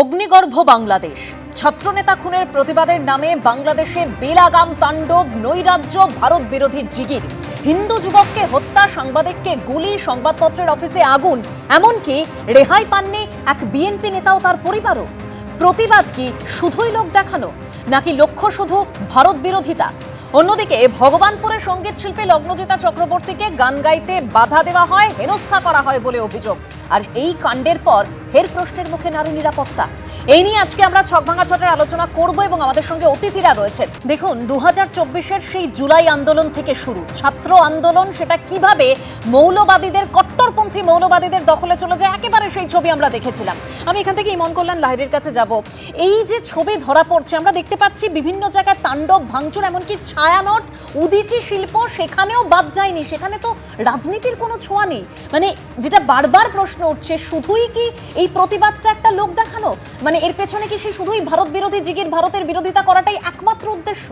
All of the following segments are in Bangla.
অগ্নিগর্ভ বাংলাদেশ, ছাত্রনেতা খুনের প্রতিবাদের নামে বাংলাদেশে বেলাগাম তাণ্ডব, নৈরাজ্য, ভারত বিরোধী জিগির, হিন্দু যুবককে হত্যা, সাংবাদিককে গুলি, সংবাদপত্রের অফিসে আগুন, এমনকি রেহাই পাননি এক বিএনপি নেতাও তার পরিবারও। প্রতিবাদ কি শুধুই লোক দেখানো, নাকি লক্ষ্য শুধু ভারত বিরোধিতা? অন্যদিকে ভগবানপুরে সঙ্গীত শিল্পী লগ্নজিতা চক্রবর্তীকে গান গাইতে বাধা দেওয়া হয়, হেনস্থা করা হয় বলে অভিযোগ। আর এই কাণ্ডের পর ফের প্রশ্নের মুখে নারী নিরাপত্তা। এই নিয়ে আজকে আমরা ছকভাঙা ছটের আলোচনা করব এবং আমাদের সঙ্গে অতিথিরা রয়েছেন। দেখুন, 2024-এর সেই জুলাই আন্দোলন থেকে শুরু ছাত্র আন্দোলন, সেটা কিভাবে মৌলবাদীদের, কট্টরপন্থী মৌলবাদীদের দখলে চলে যায়, একেবারে সেই ছবি আমরা দেখেছিলাম। আমি এখান থেকে ইমন কল্যাণ লাহিড়ীর কাছে যাব। এই যে ছবি ধরা পড়ছে, আমরা দেখতে পাচ্ছি বিভিন্ন জায়গায় তাণ্ডব, ভাঙচুর, এমনকি ছায়ানট, উদীচী শিল্প, সেখানেও বাদ যায়নি। সেখানে তো রাজনীতির কোনো ছোঁয়া নেই। মানে যেটা বারবার প্রশ্ন উঠছে, শুধুই কি এই প্রতিবাদটা একটা লোক দেখানো, মানে এর পেছনে কি সেই শুধুই ভারত বিরোধী জিগির, ভারতের বিরোধিতা করাটাই একমাত্র উদ্দেশ্য?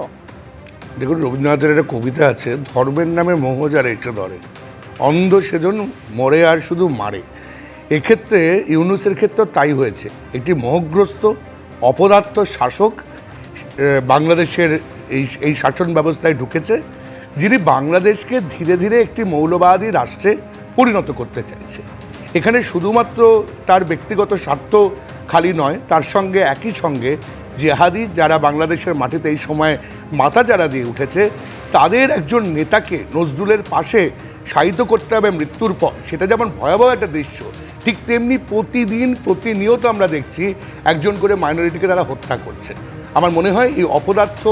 দেখুন, রবীন্দ্রনাথের একটা কবিতা আছে, ধর্মের নামে মোহ যারা এসে ধরে, অন্ধ সেজন মরে আর শুধু মারে। এক্ষেত্রে ইউনূসের ক্ষেত্রে তাই হয়েছে। একটি মোহগ্রস্ত অপদার্থ শাসক বাংলাদেশের এই শাসন ব্যবস্থায় ঢুকেছে, যিনি বাংলাদেশকে ধীরে ধীরে একটি মৌলবাদী রাষ্ট্রে পরিণত করতে চাইছে। এখানে শুধুমাত্র তার ব্যক্তিগত স্বার্থ খালি নয়, তার সঙ্গে একই সঙ্গে জেহাদি যারা বাংলাদেশের মাটিতে এই সময় মাথা চাড়া দিয়ে উঠেছে, তাদের একজন নেতাকে নজরুলের পাশে শায়িত করতে হবে মৃত্যুর পর। সেটা যেমন ভয়াবহ একটা দৃশ্য, ঠিক তেমনি প্রতিদিন প্রতিনিয়ত আমরা দেখছি একজন করে মাইনরিটিকে তারা হত্যা করছে। আমার মনে হয় এই অপদার্থ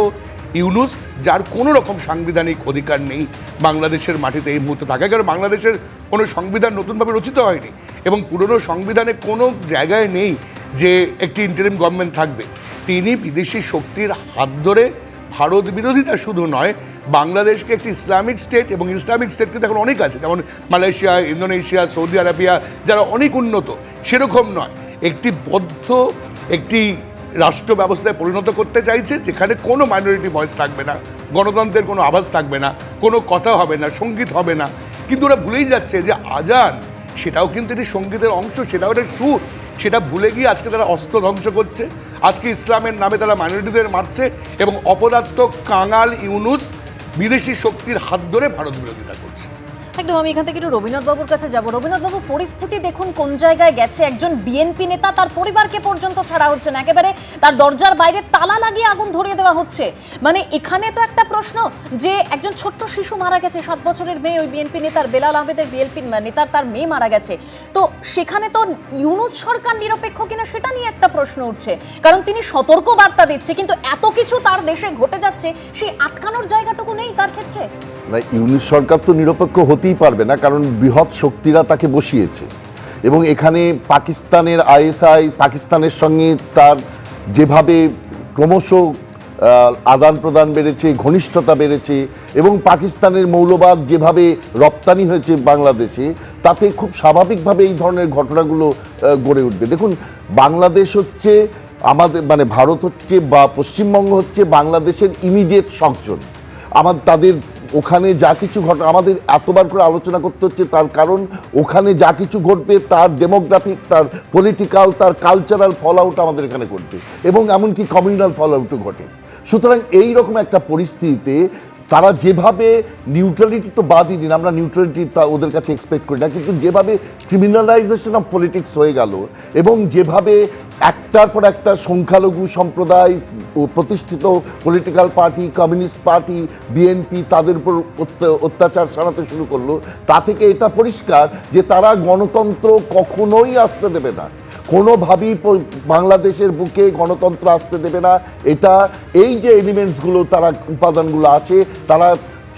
ইউনূস, যার কোনো রকম সাংবিধানিক অধিকার নেই বাংলাদেশের মাটিতে এই মুহূর্তে থাকা, কারণ বাংলাদেশের কোনো সংবিধান নতুনভাবে রচিত হয়নি এবং পুরনো সংবিধানে কোনো জায়গায় নেই যে একটি ইন্টারিম গভর্নমেন্ট থাকবে। তিনি বিদেশি শক্তির হাত ধরে ভারত বিরোধিতা শুধু নয়, বাংলাদেশকে একটি ইসলামিক স্টেট, এবং ইসলামিক স্টেট কিন্তু এখন অনেক আছে, যেমন মালয়েশিয়া, ইন্দোনেশিয়া, সৌদি আরবিয়া, যারা অনেক উন্নত, সেরকম নয়, একটি বদ্ধ একটি রাষ্ট্র ব্যবস্থায় পরিণত করতে চাইছে, যেখানে কোনো মাইনরিটি ভয়েস থাকবে না, গণতন্ত্রের কোনো আভাস থাকবে না, কোনো কথা হবে না, সঙ্গীত হবে না। কিন্তু ওরা ভুলেই যাচ্ছে যে আজান সেটাও কিন্তু একটি সঙ্গীতের অংশ, সেটাও একটা সুর। সেটা ভুলে গিয়ে আজকে তারা অস্ত্র ধ্বংস করছে, আজকে ইসলামের নামে তারা মাইনরিটিদের মারছে, এবং অপদার্থ কাঙাল ইউনূস বিদেশি শক্তির হাত ধরে ভারত বিরোধিতা করছে। একদম। আমি এখান থেকে একটু রবীন্দ্রনাথ বাবুর কাছে যাব। রবীন্দ্রনাথ বাবু, পরিস্থিতি দেখুন কোন জায়গায় গেছে। একজন বিএনপি নেতা, তার পরিবারকে পর্যন্ত ছাড়া হচ্ছে না, একেবারে তার দরজার বাইরে তালা লাগিয়ে আগুন ধরিয়ে দেওয়া হচ্ছে। মানে এখানে তো একটা প্রশ্ন যে একজন ছোট্ট শিশু মারা গেছে, 7 বছরের মেয়ে, ওই বিএনপি নেতার, বেলাল আহমেদের বিএনপি নেতার তার মেয়ে মারা গেছে। তো সেখানে তো ইউনূস সরকার নিরপেক্ষ কিনা সেটা নিয়ে একটা প্রশ্ন উঠছে, কারণ তিনি সতর্ক বার্তা দিচ্ছে, কিন্তু এত কিছু তার দেশে ঘটে যাচ্ছে, সেই আটকানোর জায়গাটুকু নেই তার ক্ষেত্রে। ইউনূস সরকার তো নিরপেক্ষ হতেই পারবে না, কারণ বৃহৎ শক্তিরা তাকে বসিয়েছে। এবং এখানে পাকিস্তানের আইএসআই, পাকিস্তানের সঙ্গে তার যেভাবে ক্রমশ আদান প্রদান বেড়েছে, ঘনিষ্ঠতা বেড়েছে, এবং পাকিস্তানের মৌলবাদ যেভাবে রপ্তানি হয়েছে বাংলাদেশে, তাতে খুব স্বাভাবিকভাবে এই ধরনের ঘটনাগুলো গড়ে উঠবে। দেখুন, বাংলাদেশ হচ্ছে আমাদের, মানে ভারত হচ্ছে বা পশ্চিমবঙ্গ হচ্ছে বাংলাদেশের ইমিডিয়েট সংযোজন। তাদের ওখানে যা কিছু ঘটে, আমাদের এতবার করে আলোচনা করতে হচ্ছে, তার কারণ ওখানে যা কিছু ঘটবে তার ডেমোগ্রাফিক, তার পলিটিক্যাল, তার কালচারাল ফল আউট আমাদের এখানে ঘটবে, এবং এমনকি কমিউনাল ফল আউটও ঘটে। সুতরাং এই রকম একটা পরিস্থিতিতে তারা যেভাবে, নিউট্রালিটি তো বাদই দিন, আমরা নিউট্রালিটি ওদের কাছে এক্সপেক্ট করি না, কিন্তু যেভাবে ক্রিমিনালাইজেশন অফ পলিটিক্স হয়ে গেল, এবং যেভাবে একটার পর একটা সংখ্যালঘু সম্প্রদায় ও প্রতিষ্ঠিত political party, communist party, BNP তাদের উপর অত্যাচার সারাতে শুরু করলো, তা থেকে এটা পরিষ্কার যে তারা গণতন্ত্র কখনোই আসতে দেবে না, কোনোভাবেই বাংলাদেশের বুকে গণতন্ত্র আসতে দেবে না। এটা এই যে এলিমেন্টসগুলো, তারা উপাদানগুলো আছে, তারা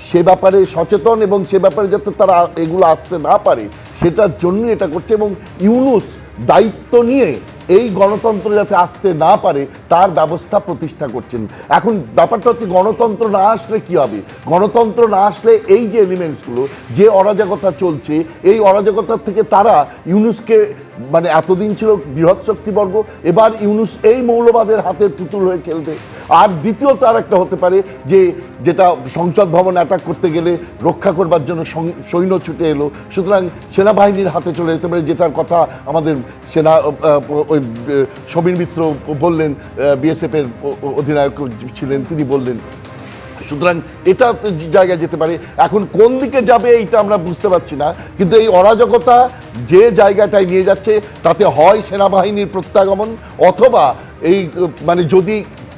সে ব্যাপারে সচেতন, এবং সে ব্যাপারে যাতে তারা এগুলো আসতে না পারে সেটার জন্য এটা করছে। এবং ইউনূস দায়িত্ব নিয়ে এই গণতন্ত্র যাতে আসতে না পারে তার ব্যবস্থা প্রতিষ্ঠা করছেন। এখন ব্যাপারটা হচ্ছে, গণতন্ত্র না আসলে কি হবে? গণতন্ত্র না আসলে এই যে এলিমেন্টসগুলো, যে অরাজকতা চলছে, এই অরাজকতার থেকে তারা ইউনূসকে, মানে এতদিন ছিল বৃহৎ শক্তিবর্গ, এবার ইউনূস এই মৌলবাদের হাতের পুতুল হয়ে খেলবে। আর দ্বিতীয়ত আর একটা হতে পারে যে যেটা সংসদ ভবন অ্যাটাক করতে গেলে রক্ষা করবার জন্য সৈন্য ছুটে এলো, সুতরাং সেনাবাহিনীর হাতে চলে যেতে পারে, যেটার কথা আমাদের সেনা ওই সমীর মিত্র বললেন, বিএসএফ এর অধিনায়ক ছিলেন, তিনি বললেন। সুতরাং এটা জায়গায় যেতে পারে। এখন কোন দিকে যাবে এইটা আমরা বুঝতে পারছি না, কিন্তু এই অরাজকতা যে জায়গাটায় নিয়ে যাচ্ছে তাতে হয় সেনাবাহিনীর প্রত্যাগমন, অথবা এই মানে যদি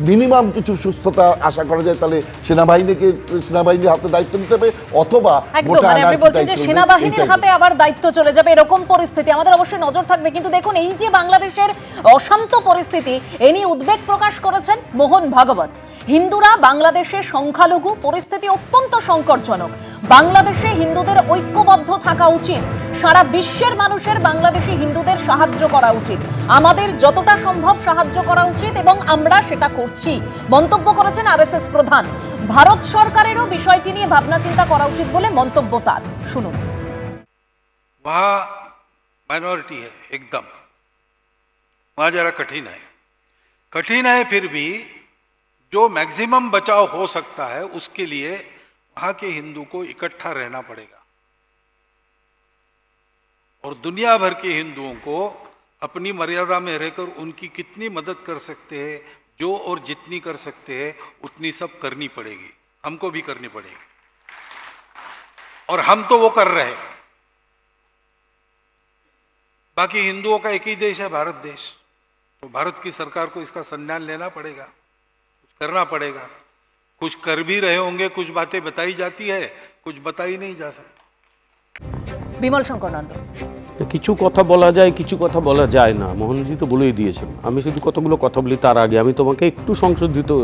মিনিমাম কিছু সুস্থতা আশা করা যায় তাহলে সেনাবাহিনীর হাতে দায়িত্ব নিতে হবে, অথবা একদম মানে আপনি বলছেন যে সেনাবাহিনীর হাতে আবার দায়িত্ব চলে যাবে, এরকম পরিস্থিতি আমাদের অবশ্যই নজর থাকবে। কিন্তু দেখুন, এই যে বাংলাদেশের অশান্ত পরিস্থিতি, এ নিয়ে উদ্বেগ প্রকাশ করেছেন মোহন ভাগবত। হিন্দুরা বাংলাদেশে সংখ্যালঘু, পরিস্থিতি অত্যন্ত সংকটজনক। বাংলাদেশে হিন্দুদের ঐক্যবদ্ধ থাকা উচিত, সারা বিশ্বের মানুষের বাংলাদেশি হিন্দুদের সাহায্য করা উচিত, আমাদের যতটা সম্ভব সাহায্য করা উচিত এবং আমরা সেটা করছি মন্তব্য করেছেন আরএসএস প্রধান। ভারত সরকারেরও বিষয়টি নিয়ে ভাবনা চিন্তা করা উচিত বলে মন্তব্য তার। শুনুন। वहाँ माइनॉरिटी है एकदम, वहाँ जरा कठिन है फिर भी जो मैक्सिमम बचाव हो सकता है उसके लिए वहां के हिंदू को इकट्ठा रहना पड़ेगा और दुनिया भर के हिंदुओं को अपनी मर्यादा में रहकर उनकी कितनी मदद कर सकते हैं, जो और जितनी कर सकते हैं उतनी सब करनी पड़ेगी, हमको भी करनी पड़ेगी और हम तो वो कर रहे हैं। बाकी हिंदुओं का एक ही देश है, भारत देश, तो भारत की सरकार को इसका संज्ञान लेना पड़ेगा, कुछ करना पड़ेगा। कुछ कर भी रहे होंगे, कुछ बातें बताई जाती है, कुछ बताई नहीं जा सकती। বিমল শঙ্কর নন্দ। কিছু কথা বলা যায়, কিছু কথা বলা যায় না, মোহনজি তো বলেই দিয়েছেন। আমি শুধু কতগুলো কথা বলি তার আগে আমি তোমাকে একটু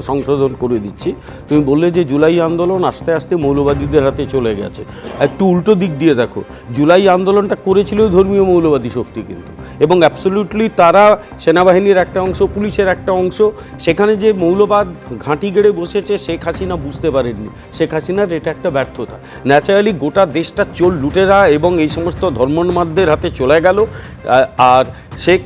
সংশোধন করে দিচ্ছি। তুমি বললে যে জুলাই আন্দোলন আস্তে আস্তে মৌলবাদীদের হাতে চলে গেছে। একটু উল্টো দিক দিয়ে দেখো, জুলাই আন্দোলনটা করেছিল ধর্মীয় মৌলবাদী শক্তি কিন্তু, এবং অ্যাবসলিউটলি তারা সেনাবাহিনীর একটা অংশ, পুলিশের একটা অংশ। সেখানে যে মৌলবাদ ঘাঁটি গেড়ে বসেছে শেখ হাসিনা বুঝতে পারেননি। শেখ হাসিনার এটা একটা ব্যর্থতা। ন্যাচারালি গোটা দেশটা চোর লুটেরা এবং এই সমস্ত ধর্মোন্মাদদের হাতে চলে গেল। আর শেখ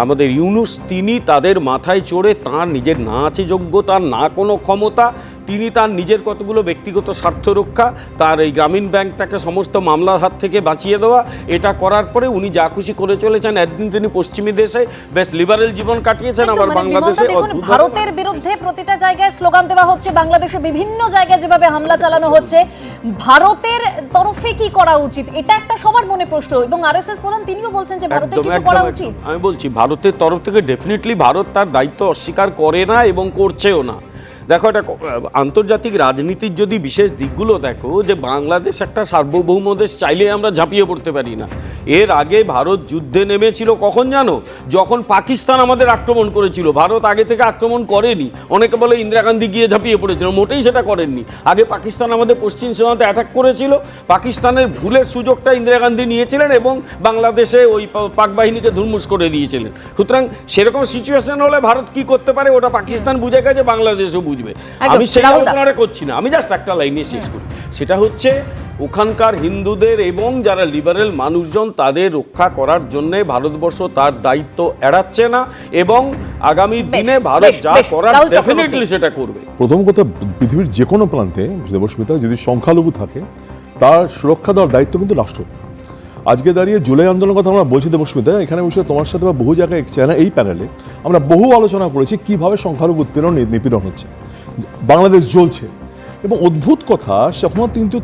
আমাদের ইউনূস, তিনি তাদের মাথায় চড়ে, তার নিজের না আছে যোগ্যতা, না কোনো ক্ষমতা, তিনি তার নিজের কতগুলো ব্যক্তিগত স্বার্থ রক্ষা, তার এই গ্রামীণ ব্যাংকটাকে সমস্ত মামলার হাত থেকে বাঁচিয়ে দেওয়া, এটা করার পরে উনি যা খুশি করে চলেছেন। একদিন তিনি পশ্চিমী দেশে বেশ লিবারেল জীবন কাটিয়েছেন, আবার বাংলাদেশে ভারতের বিরুদ্ধে প্রতিটা জায়গায় স্লোগান দেওয়া হচ্ছে, বাংলাদেশে বিভিন্ন জায়গায় যেভাবে হামলা চালানো হচ্ছে, ভারতের তরফে কি করা উচিত, এটা একটা সবার মনে প্রশ্ন। এবং আরএসএস প্রধান তিনিও বলছেন যে ভারতের কিছু করা উচিত। আমি বলছি ভারতের তরফ থেকে ডেফিনেটলি ভারত তার দায়িত্ব অস্বীকার করে না এবং করছেও না। দেখো, এটা আন্তর্জাতিক রাজনীতির যদি বিশেষ দিকগুলো দেখো, যে বাংলাদেশ একটা সার্বভৌম দেশ, চাইলে আমরা ঝাঁপিয়ে পড়তে পারি না। এর আগে ভারত যুদ্ধে নেমেছিল কখন জানো? যখন পাকিস্তান আমাদের আক্রমণ করেছিল। ভারত আগে থেকে আক্রমণ করেনি। অনেকে বলে ইন্দিরা গান্ধী গিয়ে ঝাঁপিয়ে পড়েছিল, মোটেই সেটা করেননি। আগে পাকিস্তান আমাদের পশ্চিম সীমান্তে অ্যাটাক করেছিল, পাকিস্তানের ভুলের সুযোগটা ইন্দিরা গান্ধী নিয়েছিলেন এবং বাংলাদেশে ওই পাক বাহিনীকে ধুরমুস করে দিয়েছিলেন। সুতরাং সেরকম সিচুয়েশন হলে ভারত কি করতে পারে ওটা পাকিস্তান বুঝে গেছে, বাংলাদেশও বুঝবে। আমি সেই আলোচনাটা করছি না, আমি জাস্ট একটা লাইনে শেষ করি। সেটা হচ্ছে ওখানকার হিন্দুদের এবং যারা লিবারেল মানুষজন তাদের রক্ষা করার জন্য ভারতবর্ষ তার দায়িত্ব এড়াচ্ছে না এবং আগামী দিনে ভারত যা করার ডেফিনেটলি সেটা করবে। প্রথম কথা, পৃথিবীর যে কোনো প্রান্তে দেবস্মিতা যদি সংখ্যালঘু থাকে তার সুরক্ষা দেওয়ার দায়িত্ব কিন্তু রাষ্ট্র। আজকে দাঁড়িয়ে জুলাই আন্দোলনের কথা আমরা বলছি দেবস্মিতা, এখানে বসে তোমার সাথে বা বহু জায়গায় এই প্যানেলে আমরা বহু আলোচনা করেছি কিভাবে সংখ্যালঘু উৎপীড়ন নিপীড়ন হচ্ছে, বাংলাদেশ জ্বলছে। এবং অদ্ভুত কথা, সেখানে কিন্তু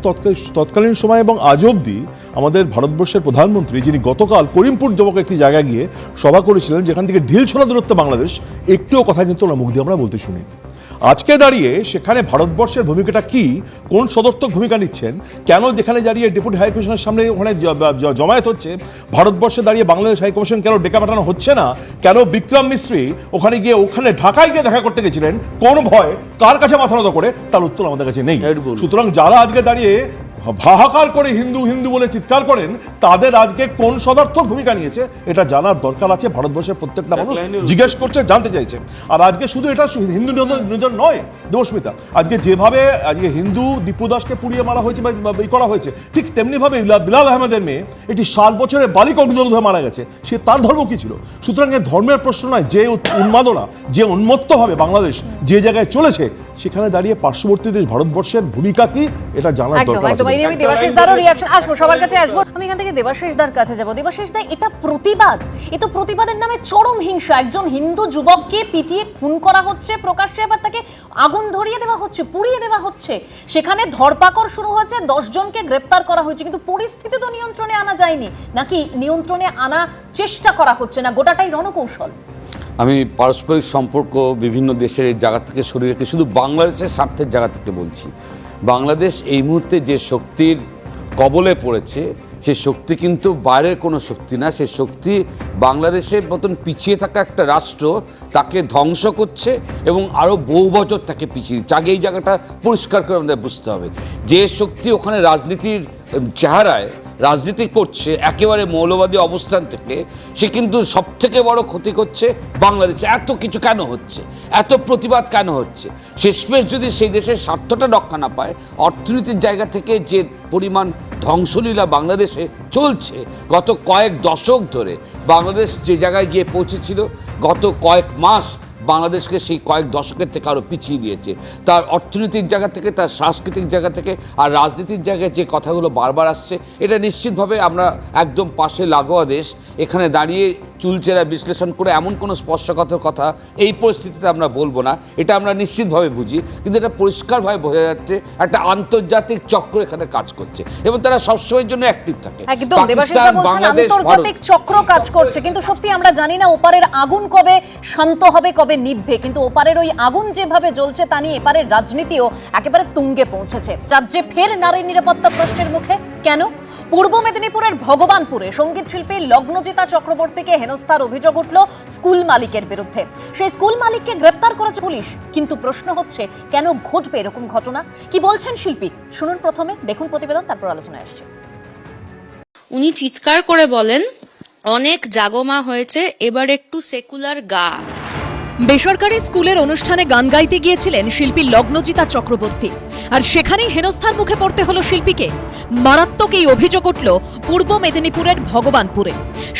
তৎকালীন সময় এবং আজ অবধি আমাদের ভারতবর্ষের প্রধানমন্ত্রী, যিনি গতকাল করিমপুর জবক একটি জায়গায় গিয়ে সভা করেছিলেন যেখান থেকে ঢিল ছোড়া দূরত্ব বাংলাদেশ, একটুও কথা কিন্তু মুখ দিয়ে আমরা বলতে শুনি। আজকে দাঁড়িয়ে সেখানে ভারতবর্ষের ভূমিকাটা কি, কোন সদর্থক ভূমিকা নিচ্ছেন, কেন যেখানে দাঁড়িয়ে ডেপুটি হাই কমিশনের সামনে ওখানে জমায়েত হচ্ছে, ভারতবর্ষে দাঁড়িয়ে বাংলাদেশ হাই কমিশন কেন ডেকে পাঠানো হচ্ছে না, কেন বিক্রম মিস্ত্রি ওখানে ঢাকায় গিয়ে দেখা করতে গেছিলেন, কোন ভয়, কার কাছে মাথা নত করে, তার উত্তর আমাদের কাছে নেই। সুতরাং যারা আজকে দাঁড়িয়ে হাহাকার করে হিন্দু হিন্দু বলে চিৎকার করেন, তাদের আজকে কোন সদার্থক ভূমিকা নিয়েছে এটা জানার দরকার আছে। ভারতবর্ষের প্রত্যেকটা মানুষ জিজ্ঞেস করছে, জানতে চাইছে। আর আজকে শুধু এটা হিন্দু নিধন নয় দেবস্মিতা, আজকে যেভাবে আজকে হিন্দু দীপু দাসকে পুড়িয়ে মারা হয়েছে বা করা হয়েছে, ঠিক তেমনিভাবে বিলাল আহমেদের মেয়ে একটি 7 বছরের বালিকা অগ্নিদগ্ধ হয়ে মারা গেছে। সে তার ধর্ম কি ছিল? সুতরাং ধর্মের প্রশ্ন নয়, যে উন্মাদনা, যে উন্মত্তভাবে বাংলাদেশ যে জায়গায় চলেছে, সেখানে দাঁড়িয়ে পার্শ্ববর্তী দেশ ভারতবর্ষের ভূমিকা কি এটা জানার একদম দরকার একদম। আছে। এই নিয়ে আমি দেবাশিস দারও রিঅ্যাকশন আসবো, সবার কাছে আসবো। আমি এখান থেকে দেবাশিস দার কাছে যাব। দেবাশিস দা, এটা প্রতিবাদ, এ তো প্রতিবাদের নামে চরম হিংসা। একজন হিন্দু যুবককে পিটিয়ে খুন করা হচ্ছে প্রকাশ্যে, আবার তাকে আগুন ধরিয়ে দেওয়া হচ্ছে, পুড়িয়ে দেওয়া হচ্ছে। সেখানে ধরপাকড় শুরু হয়েছে, 10 জনকে গ্রেপ্তার করা হয়েছে, কিন্তু পরিস্থিতি তো নিয়ন্ত্রণে আনা যায়নি, নাকি নিয়ন্ত্রণে আনা চেষ্টা করা হচ্ছে না? গোটাটাই রণকৌশল। আমি পারস্পরিক সম্পর্ক বিভিন্ন দেশের এই জায়গা থেকে সরিয়ে রেখে শুধু বাংলাদেশের স্বার্থের জায়গা থেকে বলছি, বাংলাদেশ এই মুহূর্তে যে শক্তির কবলে পড়েছে, সে শক্তি কিন্তু বাইরের কোনো শক্তি না। সে শক্তি বাংলাদেশের মতন পিছিয়ে থাকা একটা রাষ্ট্র তাকে ধ্বংস করছে এবং আরও বহু বছর তাকে পিছিয়ে দিচ্ছে। আগে এই জায়গাটা পরিষ্কার করে আমাদের বুঝতে হবে। যে শক্তি ওখানে রাজনীতির চেহারায় রাজনীতি করছে একেবারে মৌলবাদী অবস্থান থেকে, সে কিন্তু সবথেকে বড় ক্ষতি করছে বাংলাদেশে। এত কিছু কেন হচ্ছে, এত প্রতিবাদ কেন হচ্ছে? শেষমেশ যদি সেই দেশের স্বার্থটা রক্ষা না পায়, অর্থনীতির জায়গা থেকে যে পরিমাণ ধ্বংসলীলা বাংলাদেশে চলছে, গত কয়েক দশক ধরে বাংলাদেশ যে জায়গায় গিয়ে পৌঁছেছিল, গত কয়েক মাস বাংলাদেশকে সেই কয়েক দশকের থেকে আরও পিছিয়ে দিয়েছে। তার অর্থনৈতিক জায়গা থেকে, তার সাংস্কৃতিক জায়গা থেকে, আর রাজনীতির জায়গায় যে কথাগুলো বারবার আসছে, এটা নিশ্চিতভাবে আমরা একদম পাশে লাগোয়া দেশ। এখানে দাঁড়িয়ে চুলচেরা বিশ্লেষণ করে এমন কোনো স্পর্শকাতর কথা এই পরিস্থিতিতে আমরা বলবো না, এটা আমরা নিশ্চিতভাবে বুঝি। কিন্তু এটা পরিষ্কারভাবে বোঝা যাচ্ছে একটা আন্তর্জাতিক চক্র এখানে কাজ করছে এবং তারা সবসময়ের জন্য অ্যাক্টিভ থাকে। একদম, দেবাশিস দা বলছেন আন্তর্জাতিক চক্র কাজ করছে, কিন্তু সত্যি আমরা জানি না ওপারের আগুন কবে শান্ত হবে, কবে নিভবে। কিন্তু ওপারের ওই আগুন যেভাবে জ্বলছে তা নিয়ে এপারের রাজনীতিও একেবারে তুঙ্গে পৌঁছেছে। রাজ্যে ফের নারী নিরাপত্তা প্রশ্নের মুখে কেন? পূর্ব মেদিনীপুরের ভগবানপুরে সঙ্গীত শিল্পী লগ্নজিতা চক্রবর্তীকে হেনস্থার অভিযোগ উঠল স্কুল মালিকের বিরুদ্ধে। সেই স্কুল মালিককে গ্রেপ্তার করেছে পুলিশ, কিন্তু প্রশ্ন হচ্ছে কেন ঘটবে এরকম ঘটনা? কি বলছেন শিল্পী শুনুন প্রথমে, দেখুন প্রতিবেদন, তারপর আলোচনায় আসছে। উনি চিৎকার করে বলেন, অনেক জাগমা হয়েছে, এবার একটু সেকুলার গা। বেসরকারি স্কুলের অনুষ্ঠানে গান গাইতে গিয়েছিলেন শিল্পী লগ্নজিতা চক্রবর্তী, আর সেখানেই হেনস্থার মুখে পড়তে হলো শিল্পীকে। মারাত্মক এই অভিযোগ উঠল পূর্ব মেদিনীপুরের ভগবানপুরে।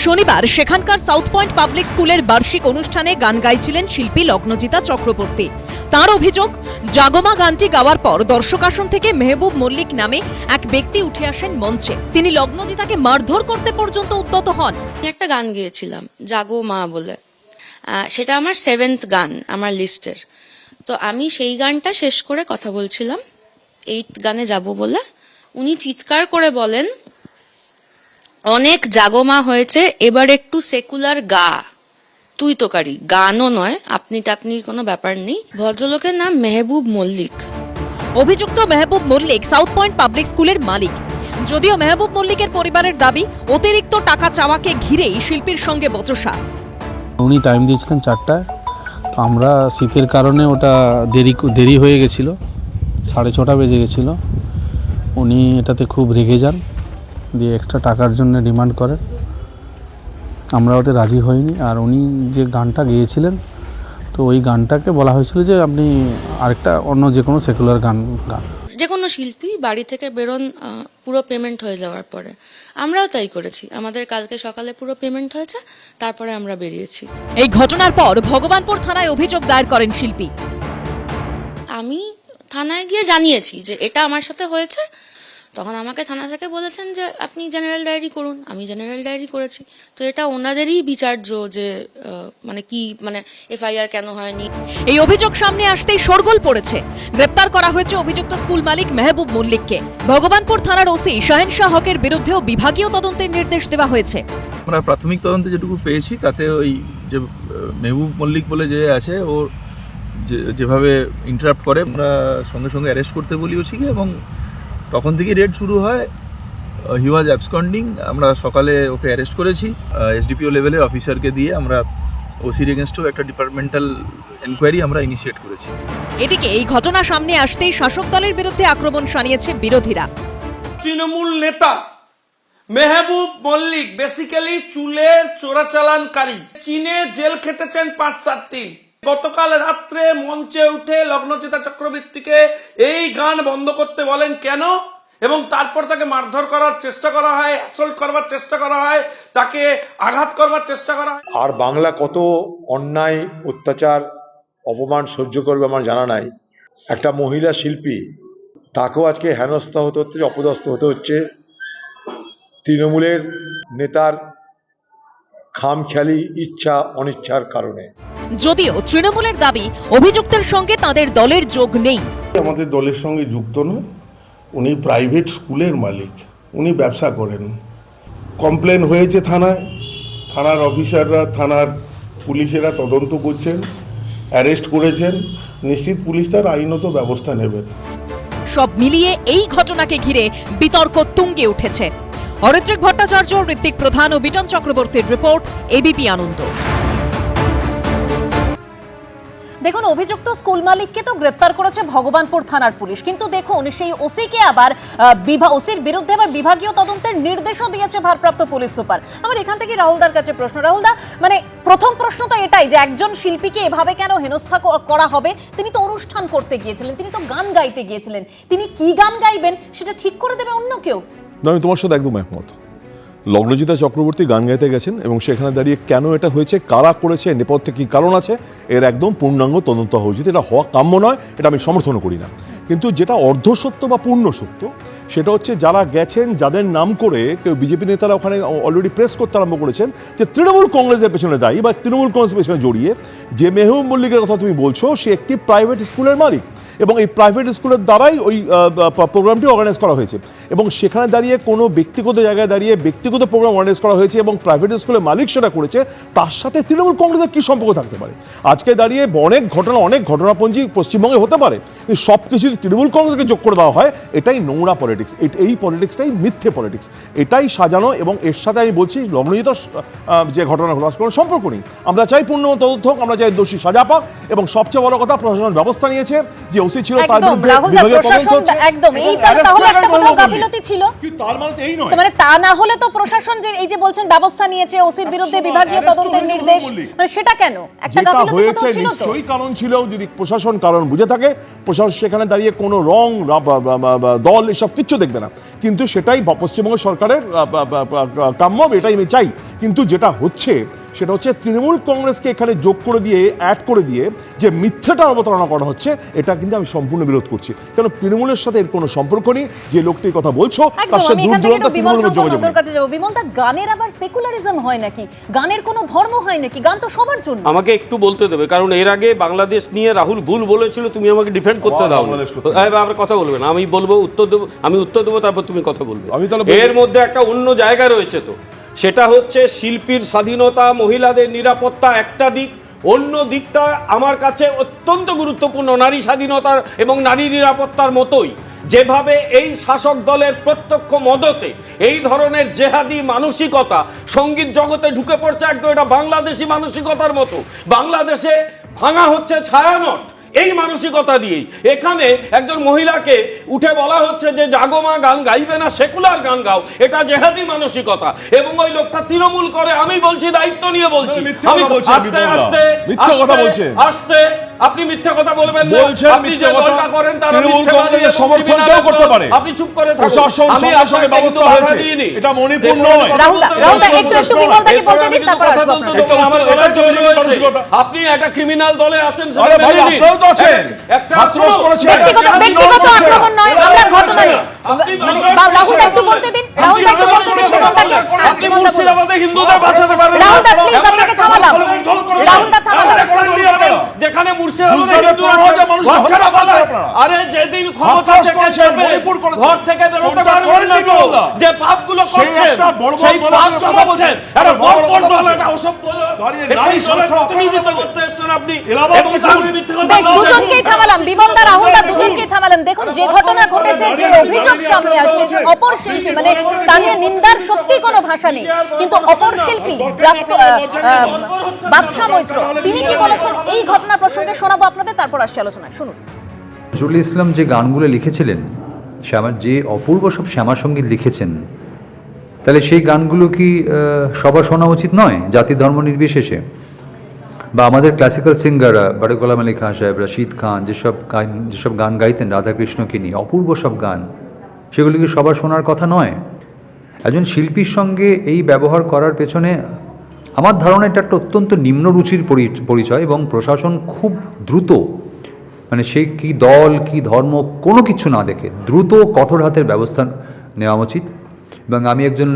শনিবার সেখানকার সাউথ পয়েন্ট পাবলিক স্কুলের বার্ষিক অনুষ্ঠানে গান গাইছিলেন শিল্পী লগ্নজিতা চক্রবর্তী। তার অভিযোগ, জাগমা গানটি গাওয়ার পর দর্শক আসন থেকে মেহবুব মল্লিক নামে এক ব্যক্তি উঠে আসেন মঞ্চে। তিনি লগ্নজিতাকে মারধর করতে পর্যন্ত উদ্যত হন। একটা গান গিয়েছিলাম জাগো মা বলে, সেটা আমার 7th গান আমার লিস্টের। তো আমি সেই গানটা শেষ করে কথা বলছিলাম 8th গানে যাব বলে। উনি চিৎকার করে বলেন, অনেক জাগমা হয়েছে, এবার একটু সেকুলার গা। তুই তোকারি, গানও নয়, আপনি টাপনির কোনো ব্যাপার নেই। ভদ্রলোকের নাম মেহবুব মল্লিক। অভিযুক্ত Mehboob Mallick South Point public স্কুলের মালিক। যদিও মেহবুব মল্লিকের পরিবারের দাবি, অতিরিক্ত টাকা চাওয়াকে ঘিরেই শিল্পীর সঙ্গে বচসা। উনি টাইম দিয়েছিলেন 4টায়, তো আমরা শীতের কারণে ওটা দেরি হয়ে গেছিলো, 6:30 বেজে গেছিলো। উনি এটাতে খুব রেগে যান, দিয়ে এক্সট্রা টাকার জন্য ডিমান্ড করেন। আমরা ওতে রাজি হইনি। আর উনি যে গানটা গেয়েছিলেন, তো ওই গানটাকে বলা হয়েছিল যে আপনি আরেকটা অন্য যে কোনো সেকুলার গান গান। যে কোনো শিল্পী বাড়ি থেকে বেরোন পুরো পেমেন্ট হয়ে যাওয়ার পরে। আমরাও তাই করেছি, আমাদের কালকে সকালে পুরো পেমেন্ট হয়েছে, তারপরে আমরা বেরিয়েছি। এই ঘটনার পর ভগবানপুর থানায় অভিযোগ দায়ের করেন শিল্পী। আমি থানায় গিয়ে জানিয়েছি যে এটা আমার সাথে হয়েছে। তখন আমাকে থানা থেকে বলেছেন যে আপনি জেনারেল ডায়েরি করুন। আমি জেনারেল ডায়েরি করেছি। তো এটা ওনাদেরই বিচার্য যে এফআইআর কেন হয়নি। এই অভিযোগ সামনে আসতেই শোরগোল পড়েছে। গ্রেপ্তার করা হয়েছে অভিযুক্ত স্কুল মালিক মেহবুব মল্লিককে। ভগবানপুর থানার ওসি শাহেনশাহ হকের বিরুদ্ধেও বিভাগীয় তদন্তের নির্দেশ দেওয়া হয়েছে। আমরা প্রাথমিক তদন্তে যেটুকু পেয়েছি তাতে ওই যে মেহবুব মল্লিক বলে যে আছে, ও যেভাবে ইন্টারাপ্ট করে, আমরা সঙ্গে সঙ্গে অ্যারেস্ট করতে বলিওছি এবং তখন থেকেই রেড শুরু হয়। হি ওয়াজ অ্যাবসকন্ডিং। আমরা সকালে ওকে অ্যারেস্ট করেছি। এসডিপিও লেভেলের অফিসারকে দিয়ে আমরা ওসির এগেনস্টেও একটা ডিপার্টমেন্টাল এনকোয়ারি আমরা ইনিশিয়েট করেছি। এদিকে এই ঘটনা সামনে আসতেই শাসক দলের বিরুদ্ধে আক্রমণ শানিয়েছে বিরোধীরা। তৃণমূল নেতা মেহবুব মল্লিক বেসিক্যালি চুলের চোরাচালানকারী, চীনে জেল খেটেছেন 5-7 দিন। গতকাল রাত্রে মঞ্চে উঠে লগ্নজিতা চক্রবর্তীকে এই গান বন্ধ করতে বলেন কেন, এবং তারপর তাকে মারধর করার চেষ্টা করা হয়, অ্যাসল্ট করবার চেষ্টা করা হয়, তাকে আঘাত করবার চেষ্টা করা হয়। আর বাংলা কত অন্যায় অত্যাচার অপমান সহ্য করবে আমার জানা নাই। একটা মহিলা শিল্পী, তাকেও আজকে হেনস্থা হতে হচ্ছে, অপদস্থ হতে হচ্ছে তৃণমূলের নেতার খামখেয়ালি ইচ্ছা অনিচ্ছার কারণে। যদিও তৃণমূলের দাবি অভিযুক্তের সঙ্গে তাদের দলের যোগ নেই। আমাদের দলের সঙ্গে যুক্ত নয়, উনি প্রাইভেট স্কুলের মালিক, উনি ব্যবসা করেন। কমপ্লেন হয়েছে থানায়, থানার অফিসাররা, থানার পুলিশেরা তদন্ত করছেন, অ্যারেস্ট করেছেন, নিশ্চিত পুলিশ তার আইনত ব্যবস্থা নেবেন। সব মিলিয়ে এই ঘটনাকে ঘিরে বিতর্ক তুঙ্গে উঠেছে। অরিত্রিক ভট্টাচার্য, ঋত্বিক প্রধান ও বিটন চক্রবর্তীর রিপোর্ট, এবিপি আনন্দ। দেখুন, অভিযুক্ত স্কুল মালিককে তো গ্রেপ্তার করেছে ভগবানপুর থানার পুলিশ, কিন্তু দেখুন সেই ওসিকে আবার ওসির বিরুদ্ধে আবার বিভাগীয় তদন্তের নির্দেশও দিয়েছে ভারপ্রাপ্ত পুলিশ সুপার। আমার এখান থেকে রাহুলদার কাছে প্রশ্ন। রাহুলদা, মানে প্রথম প্রশ্ন তো এটাই যে একজন শিল্পীকে এভাবে কেন হেনস্থা করা হবে? তিনি তো অনুষ্ঠান করতে গিয়েছিলেন, তিনি তো গান গাইতে গিয়েছিলেন, তিনি কি গান গাইবেন সেটা ঠিক করে দেবে অন্য কেউ? না, আমি তোমার সাথে একদম একমত। লগ্নজিতা চক্রবর্তী গান গাইতে গেছেন এবং সেখানে দাঁড়িয়ে কেন এটা হয়েছে, কারা করেছে, নেপথ্যে কী কারণ আছে, এর একদম পূর্ণাঙ্গ তদন্ত হওয়া উচিত। এটা হওয়া কাম্য নয়, এটা আমি সমর্থন করি না। কিন্তু যেটা অর্ধসত্য বা পূর্ণ সত্য সেটা হচ্ছে যারা গেছেন, যাদের নাম করে কেউ বিজেপি নেতারা ওখানে অলরেডি প্রেস করতে আরম্ভ করেছেন যে তৃণমূল কংগ্রেসের পেছনে দায়ী বা তৃণমূল কংগ্রেসের পেছনে জড়িয়ে। যে মেহবুব মল্লিকের কথা তুমি বলছো, সে একটি প্রাইভেট স্কুলের মালিক এবং এই প্রাইভেট স্কুলের দ্বারাই ওই প্রোগ্রামটি অর্গানাইজ করা হয়েছে এবং সেখানে দাঁড়িয়ে কোনো ব্যক্তিগত জায়গায় দাঁড়িয়ে ব্যক্তিগত প্রোগ্রাম অর্গানাইজ করা হয়েছে এবং প্রাইভেট স্কুলের মালিক সেটা করেছে, তার সাথে তৃণমূল কংগ্রেসের কী সম্পর্ক থাকতে পারে? আজকে দাঁড়িয়ে অনেক ঘটনাপঞ্জি পশ্চিমবঙ্গে হতে পারে, কিন্তু সব কিছু তৃণমূল কংগ্রেসকে যোগ করে দেওয়া হয়, এটাই নোংরা পলিটিক্স। এই পলিটিক্সটাই মিথ্যে পলিটিক্স, এটাই সাজানো। এবং এর সাথে আমি বলছি লগ্নজিত যে ঘটনাগুলো কোনো সম্পর্ক নেই। আমরা চাই পূর্ণ তদন্ত হোক, আমরা চাই দোষী সাজা পাক, এবং সবচেয়ে বড় কথা প্রশাসন ব্যবস্থা নিয়েছে যে ওসি ছিল তার বিরুদ্ধে বিভাগীয় তদন্ত হচ্ছে। একদম, এই তাহলে একটা কোথাও গাফিলতি ছিল, তার মানে এই নয়, মানে তা না হলে তো প্রশাসন যে এই যে বলছেন ব্যবস্থা নিয়েছে ওসির বিরুদ্ধে বিভাগীয় তদন্তের নির্দেশ, মানে সেটা কেন? একটা গাফিলতি তো ছিল, তো নিশ্চয়ই কারণ ছিল। যদি প্রশাসন কারণ বুঝে থাকে, প্রশাসন সেখানে দাঁড়িয়ে কোনো রং দল এসব কিচ্ছু দেখবে না, কিন্তু সেটাই পশ্চিমবঙ্গ সরকারের কাম্য, এটাই আমি চাই। কিন্তু যেটা হচ্ছে সেটা হচ্ছে তৃণমূল কংগ্রেসকে এখানে যোগ করে দিয়ে, অ্যাড করে দিয়ে যে মিথ্যাটা অবতারণা করা হচ্ছে, এটা কিন্তু আমি সম্পূর্ণ বিরোধ করছি। কারণ তৃণমূলের সাথে এর কোনো সম্পর্ক নেই। যে লোকটির কথা বলছো তার সাথে দূর দূরান্ত তৃণমূলের যোগাযোগ নেই। কাছে যাব। বিমলদা, গানের আবার সেকুলারিজম হয় নাকি? গানের কোনো ধর্ম হয় নাকি? গান তো সবার জন্য। আমাকে একটু বলতে দেবে, কারণ এর আগে বাংলাদেশ নিয়ে রাহুল ভুল বলেছিল, তুমি আমাকে ডিফেন্ড করতে দাও। আমরা কথা বলবে না, আমি বলবো উত্তর দেবো, আমি উত্তর দেবো, তারপর তুমি কথা বলবে। এর মধ্যে একটা অন্য জায়গা রয়েছে, তো সেটা হচ্ছে শিল্পীর স্বাধীনতা, মহিলাদের নিরাপত্তা একটা দিক, অন্য দিকটা আমার কাছে অত্যন্ত গুরুত্বপূর্ণ নারী স্বাধীনতার এবং নারী নিরাপত্তার মতোই। যেভাবে এই শাসক দলের প্রত্যক্ষ মদতে এই ধরনের জেহাদি মানসিকতা সঙ্গীত জগতে ঢুকে পড়ছে, একদম এটা বাংলাদেশি মানসিকতার মতো। বাংলাদেশে ভাঙা হচ্ছে ছায়ানট এই মানসিকতা দিয়েই। এখানে একজন মহিলাকে উঠে বলা হচ্ছে যে জাগমা গান গাইবে না, সেকুলার গান গাও, এটা জেহাদি মানসিকতা। এবং ওই লোকটা তৃণমূল করে, আমি বলছি দায়িত্ব নিয়ে বলছি। আমি আস্তে আস্তে আস্তে আপনি মিথ্যা কথা বলবেন না, আপনি যে দলটা করেন তারা মিথ্যাবাদী সমর্থনটাও করতে পারে, আপনি চুপ করে থাকুন। আমি আপনাকে ব্যবস্থা বাধা দিইনি, এটা মণিপুর নয়। রাহুলদা একটু বিমলদাকে বলতে দিন, তারপর আসবো আপনার। আপনি একটা ক্রিমিনাল দলে আছেন, সেটা মেনে নিন। ব্যক্তিগত আক্রমণ নয়, আমরা ঘটনা নিয়ে। রাহুলদা একটু বলতে দিন, রাহুলদা একটু বলতে দিন বিমলদাকে। আপনি মুর্শিদাবাদে হিন্দুদের বাঁচাতে পারবেন না। রাহুলদা প্লিজ, আপনাকে থামালাম। রাহুলদা থামালাম। যেখানে মুর্শিদাবাদে হিন্দুরা আরে যেদিন ক্ষমতা থেকে যাবে ঘর থেকে বেরোতে পারবেন না, তো যে পাপগুলো করছেন সেই পাপগুলো করছেন। আরে বড় দল এটা অসভ্য, সেই দলের প্রতিনিধিত্ব করতে এসেছেন আপনি, এবং তাহলে মিথ্যা কথা বলছেন। দুজনকেই থামালাম, বিমলদা রাহুলদা দুজনকেই থামালাম। দেখুন, যে ঘটনা ঘটেছে, যে অভিযোগ সামনে আসছে, যে অপর শিল্পী, মানে তা নিয়ে নিন্দার সত্যি কোনো ভাষা নেই, কিন্তু অপর শিল্পী বাদশা মৈত্র তিনি কি বলেছেন এই ঘটনা প্রসঙ্গে শোনাবো আপনাদের, তারপর আসছে আলোচনায়, শুনুন। নজরুল ইসলাম যে গানগুলো লিখেছিলেন যে অপূর্ব সব শ্যামাসঙ্গীত লিখেছেন, তাহলে সেই গানগুলো কি সবার শোনা উচিত নয়, জাতি ধর্ম নির্বিশেষে? বা আমাদের ক্লাসিক্যাল সিঙ্গাররা বড় গোলাম আলী খান সাহেব, রশিদ খান যেসব গান গাইতেন রাধাকৃষ্ণকে নিয়ে, অপূর্ব সব গান, সেগুলি কি সবার শোনার কথা নয়? একজন শিল্পীর সঙ্গে এই ব্যবহার করার পেছনে আমার ধারণা এটা একটা অত্যন্ত নিম্ন রুচির পরিচয়, এবং প্রশাসন খুব দ্রুত, মানে সে কি দল কি ধর্ম কোনো কিছু না দেখে দ্রুত কঠোর হাতের ব্যবস্থা নেওয়া উচিত। এবং আমি একজন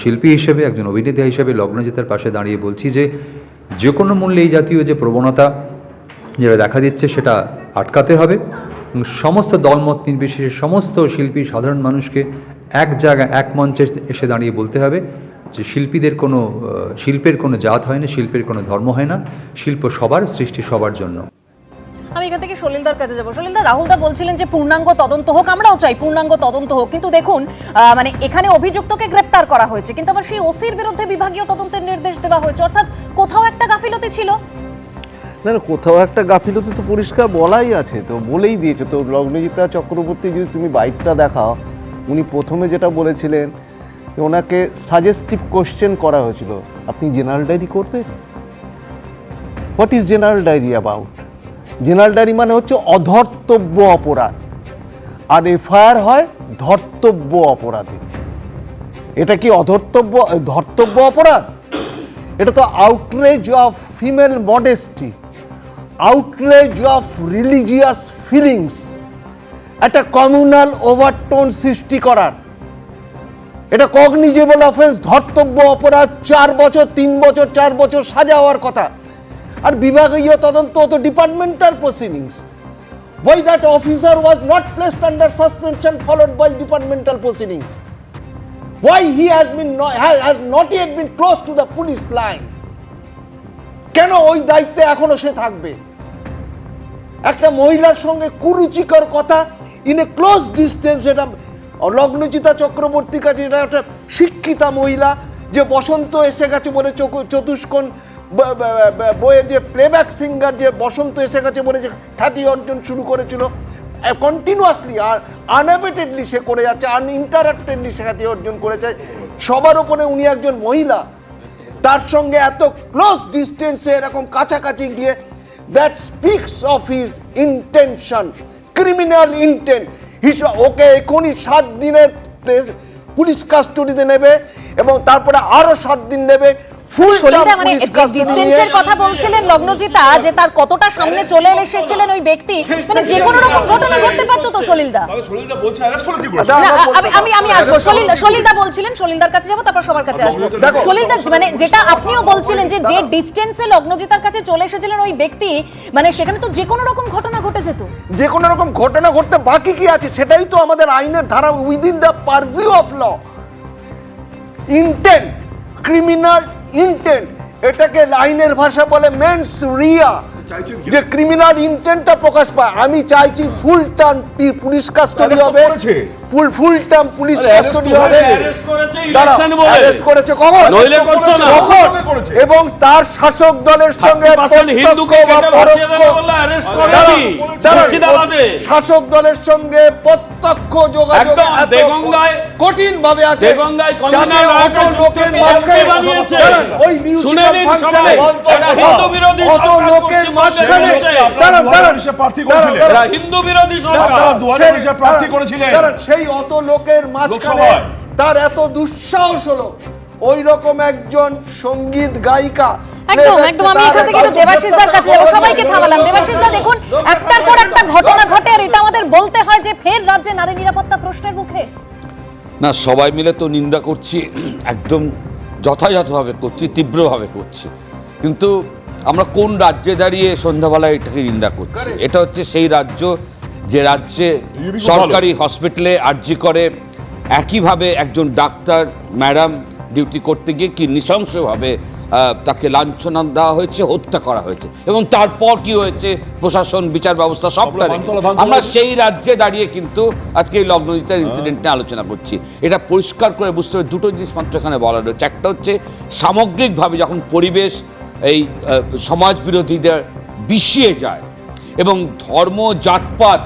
শিল্পী হিসেবে, একজন অভিনেতা হিসেবে লগ্নজিতার পাশে দাঁড়িয়ে বলছি যে কোনো মূল্যে এই জাতীয় যে প্রবণতা যেটা দেখা দিচ্ছে সেটা আটকাতে হবে, এবং সমস্ত দলমত নির্বিশেষে সমস্ত শিল্পী সাধারণ মানুষকে এক জায়গায় এক মঞ্চে এসে দাঁড়িয়ে বলতে হবে যে শিল্পের কোনো জাত হয় না, শিল্পের কোনো ধর্ম হয় না, শিল্প সবার, সৃষ্টি সবার জন্য। আমি এখান থেকে সলিলদার কাছে যাবো। সলিলদা, রাহুলদা বলছিলেন যে পূর্ণাঙ্গ তদন্ত হোক, আমরাও চাই পূর্ণাঙ্গ তদন্ত হোক, কিন্তু দেখুন মানে এখানে অভিযুক্তকে গ্রেপ্তার করা হয়েছে, কিন্তু আবার সেই ওসির বিরুদ্ধে বিভাগীয় তদন্তের নির্দেশ দেওয়া হয়েছে, অর্থাৎ কোথাও একটা গাফিলতি ছিল। না, কোথাও একটা গাফিলতি তো পরিষ্কার বলাই আছে, তো বলেই দিয়েছে তো। লগ্নজিতা চক্রবর্তী যদি তুমি বাইকটা দেখাও, উনি প্রথমে যেটা বলেছিলেন, ওনাকে সাজেস্টিভ কোশ্চেন করা হয়েছিল, আপনি জেনারেল ডায়েরি করবেন? What is general diary about? General diary মানে হচ্ছে অধর্তব্য অপরাধ, আর এফআইআর হয় ধর্তব্য অপরাধে। এটা কি ধর্তব্য অপরাধ? এটা তো outrage of female modesty, outrage of religious feelings, একটা কমিউনাল ওভারটোন সৃষ্টি করার, এটা কগনিজেবল অফেন্স, ধর্তব্য অপরাধ, 4 বছর 3 বছর 4 বছর সাজা হওয়ার কথা। আর বিভাগীয় তদন্ত তো departmental proceedings. Why that officer was not placed under suspension followed by departmental proceedings? Why he has not yet been close to the police line? কেন ওই দায়িত্বে এখনো সে থাকবে? একটা মহিলার সঙ্গে কুরুচিকর কথা ইন এ ক্লোজ ডিস্টেন্স, যেটা লগ্নজিতা চক্রবর্তীর কাছে, এটা একটা শিক্ষিতা মহিলা, যে বসন্ত এসে গেছে বলে চতুষ্কোণ বইয়ের যে প্লেব্যাক সিঙ্গার যে বসন্ত এসে গেছে বলে যে খ্যাতি অর্জন শুরু করেছিল, কন্টিনিউয়াসলি আর আনএবেটেডলি সে করে যাচ্ছে, আনইন্টারাপ্টেডলি সে খ্যাতি অর্জন করেছে। সবার উপরে উনি একজন মহিলা, তার সঙ্গে এত ক্লোজ ডিস্টেন্সে এরকম কাছাকাছি গিয়ে, that speaks of his intention, criminal intent. Okay এখনই 7 দিনের পুলিশ কাস্টডিতে নেবে, এবং তারপরে আরো 7 দিন নেবে। মানে ডিস্টেন্সের কথা বলছিলেন লগ্নজিতা, যে তার কতটা সামনে চলে এসেছিলেন ওই ব্যক্তি, মানে যে কোনো রকম ঘটনা ঘটতে পারতো তো। সলিলদা, আমি আসবো। সলিলদা বলছিলেন, সলিলদার কাছে যাবো, তারপর সবার কাছে আসবো। সলিলদা, মানে যেটা আপনিও বলছিলেন যে ডিস্টেন্সে লগ্নজিতার কাছে চলে এসেছিলেন ওই ব্যক্তি, মানে সেখানে তো যে কোনো রকম ঘটনা ঘটে যেত। যে কোনো রকম ঘটনা ঘটতে বাকি কি আছে? সেটাই তো আমাদের আইনের ধারা, within the purview of law. Intent, criminal intent, এটাকে লাইনের ভাষা বলে মেন্স রিয়া, যে ক্রিমিনাল ইন্টেন্টটা প্রকাশ পায়। আমি চাইছি ফুল টার্ম পুলিশ কাস্টডি হবে, ফুল টার্ম পুলিশ কাস্টডি হবে। অ্যারেস্ট করেছে কখন? এবং তার শাসক দলের সঙ্গে শাসক দলের সঙ্গে প্রত্যক্ষ যোগাযোগ কঠিন ভাবে আছে। সেই অত লোকের মাঝখানে তার এত দুঃসাহস হলো, ওই রকম একজন সঙ্গীত গায়িকা। একদম একদম, আমি এখান থেকে একটু দেবাশিসদার কাছে যাবো। সবাইকে থামালাম। দেবাশিসদা, দেখুন একটার পর একটা ঘটনা ঘটে, আর এটা আমাদের বলতে হয় যে ফের রাজ্যে নারী নিরাপত্তা প্রশ্নের মুখে। না, সবাই মিলে তো নিন্দা করছি, একদম যথাযথভাবে করছি, তীব্রভাবে করছি, কিন্তু আমরা কোন রাজ্যে দাঁড়িয়ে সন্ধ্যাবেলায় এটাকে নিন্দা করছি? এটা হচ্ছে সেই রাজ্য যে রাজ্যে সরকারি হসপিটালে আরজি করে একইভাবে একজন ডাক্তার ম্যাডাম ডিউটি করতে গিয়ে কি নৃশংসভাবে তাকে লাঞ্ছনা দেওয়া হয়েছে, হত্যা করা হয়েছে, এবং তারপর কি হয়েছে, প্রশাসন, বিচার ব্যবস্থা সবটা আমরা সেই রাজ্যে দাঁড়িয়ে কিন্তু আজকে এই লগ্নজিতার ইনসিডেন্ট নিয়ে আলোচনা করছি। এটা পরিষ্কার করে বুঝতে হবে, দুটো জিনিস মাত্র এখানে বলা রয়েছে। একটা হচ্ছে সামগ্রিকভাবে যখন পরিবেশ এই সমাজ বিরোধীদের বিষিয়ে যায় এবং ধর্ম, জাতপাত